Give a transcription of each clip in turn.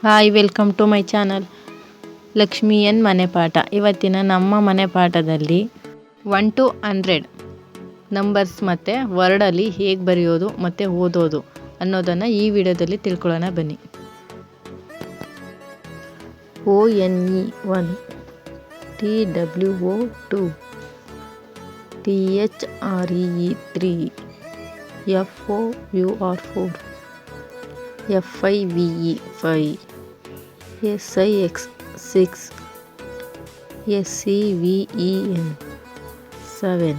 Hi, welcome to my channel Lakshmi N ಮನೆ ಪಾಠ. ಇವತ್ತಿನ ನಮ್ಮ ಮನೆ ಪಾಠದಲ್ಲಿ 1 to 100 ನಂಬರ್ಸ್ ಮತ್ತು ವರ್ಡಲ್ಲಿ ಹೇಗೆ ಬರೆಯೋದು ಮತ್ತು ಓದೋದು ಅನ್ನೋದನ್ನು ಈ ವಿಡಿಯೋದಲ್ಲಿ ತಿಳ್ಕೊಳ್ಳೋಣ ಬನ್ನಿ. ONE 1, TWO 2, THREE 3, FOUR 4, FIVE 5, SIX 6, SEVEN 7,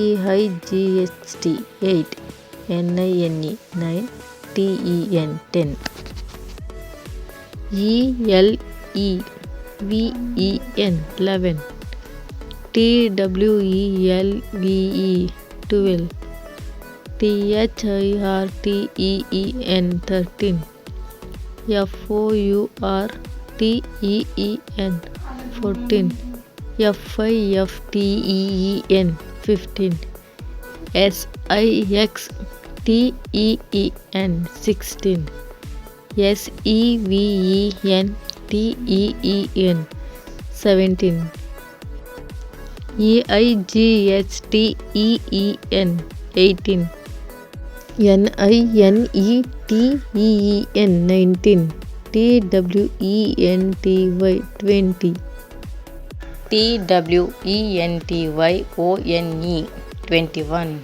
EIGHT 8, NINE 9, TEN 10, ELEVEN 11, TWELVE 12, THIRTEEN 13, FOURTEEN 14, FIFTEEN 15, SIXTEEN 16, SEVENTEEN 17, EIGHTEEN 18, NINETEEN 19, TWENTY 20, TWENTYONE 21,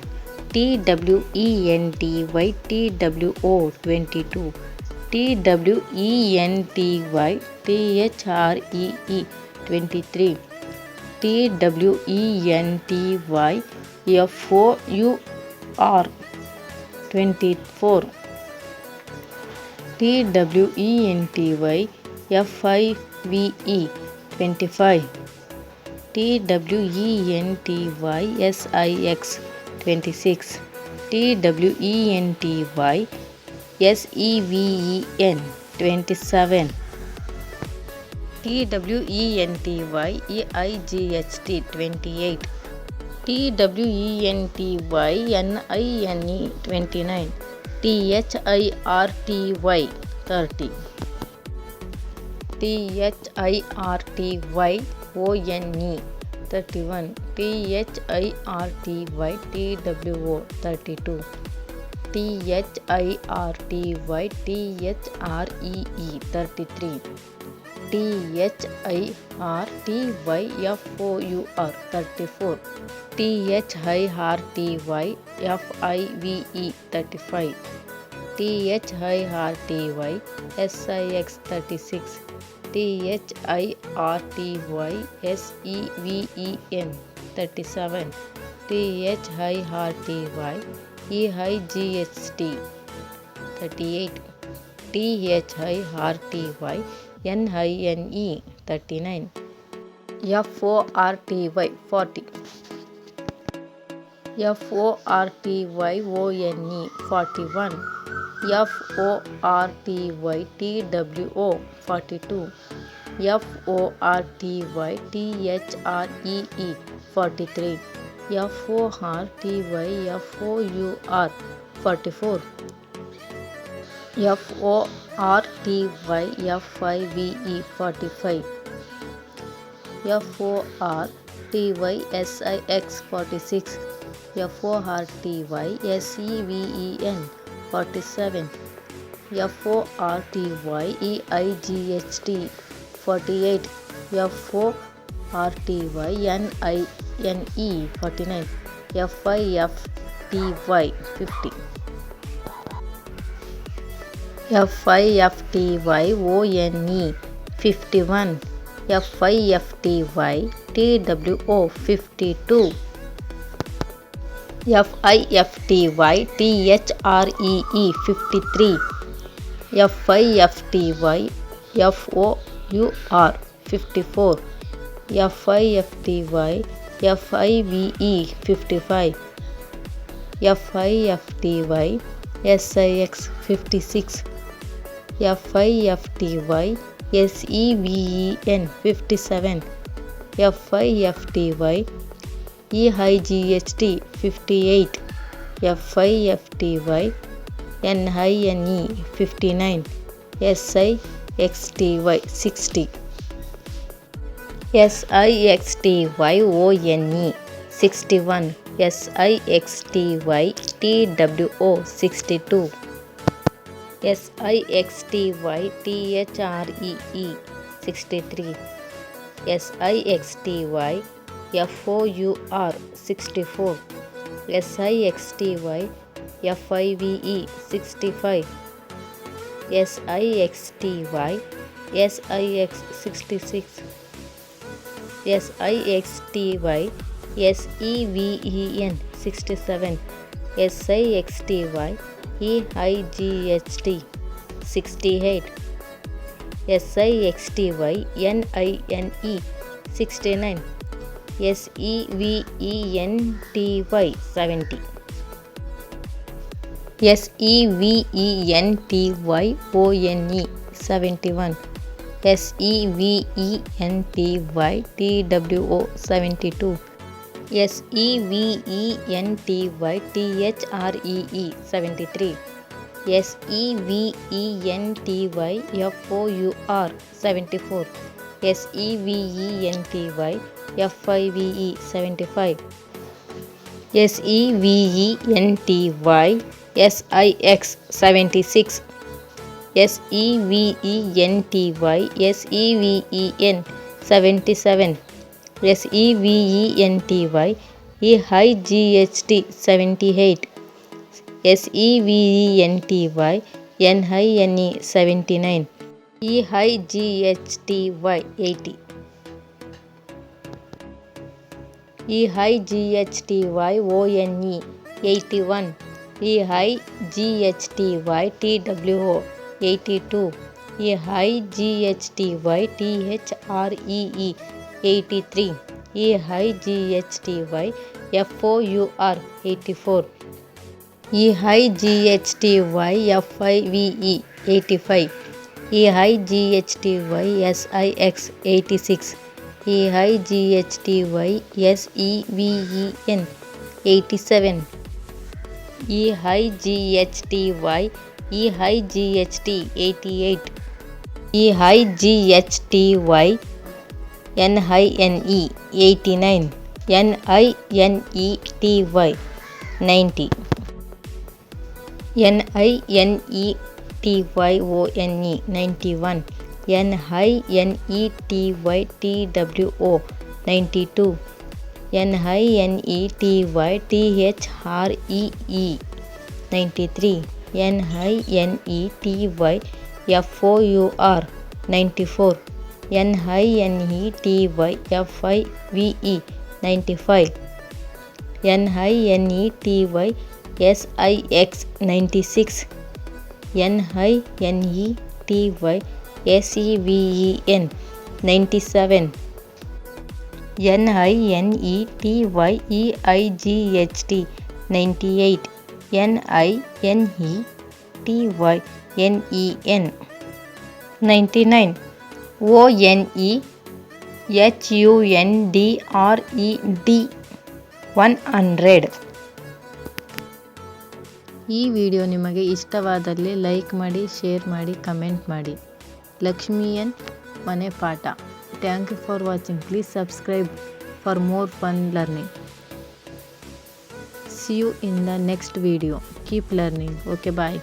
TWENTYTWO 22, TWENTYTHREE 23, TWENTYFOUR 24, TWENTYFIVE 25, TWENTYSIX 26, TWENTYSEVEN 27, TWENTYEIGHT 28, TWENTYNINE 29, THIRTY 30, THIRTYONE 31, THIRTYTWO 32, THIRTYTHREE 33, THIRTYFOUR 34, THIRTYFIVE 35, THIRTYSIX 36, THIRTYSEVEN 37, THIRTYEIGHT 38, THIRTYNINE 39, FORTY 40, FORTYONE 41, FORTYTWO 42, FORTYTHREE 43, FORTYFOUR 44, FORTYFIVE 45, FORTYSIX 46, FORTYSEVEN 47, FORTYEIGHT 48, FORTYNINE 49, FIFTY 50, FIFTYONE 51, FIFTYTWO 52, FIFTYTHREE 53, FIFTYFOUR 54, FIFTYFIVE 55, FIFTYSIX 56, FIFTYSEVEN 57, FIFTYEIGHT 58, FIFTYNINE 59, SIXTY 60. SIXTYONE 61. SIXTYTWO 62. SIXTYTHREE 63. SIXTYFOUR 64. SIXTYFIVE 65. SIXTYSIX 66. SIXTYSEVEN 67. SIXTYEIGHT 68. SIXTYNINE 69. SEVENTY 70. SEVENTYONE 71. SEVENTYTWO 72. SEVENTYTHREE 73. SEVENTYFOUR 74. SEVENTYFIVE 75. SEVENTYSIX 76. SEVENTYSEVEN 77. SEVENTYEIGHT 78. SEVENTYNINE 79. EIGHTY 80. EIGHTYONE 81. EIGHTYTWO 82. EIGHTYTHREE 83. EIGHTYFOUR 84. EIGHTYFIVE 85. EIGHTYSIX 86. EIGHTYSEVEN 87. EIGHTYEIGHT 88. EIGHTYNINE 89. NINETY 90. NINETYONE 91. NINETYTWO 92. NINETYTHREE 93. NINETYFOUR 94. NINETYFIVE 95. NINETYSIX 96. NINETYSEVEN 97. NINETYEIGHT 98. NINETYNEN 99. ONEHUNDRED 100. ಈ video ನಿಮಗೆ ಇಷ್ಟವಾದಲ್ಲಿ like ಮಾಡಿ, share ಮಾಡಿ, comment ಮಾಡಿ. ಲಕ್ಷ್ಮೀ.N ಮನೆ ಪಾಠ. Thank you for watching. Please subscribe for more fun learning. See you in the next video. Keep learning. Okay, bye.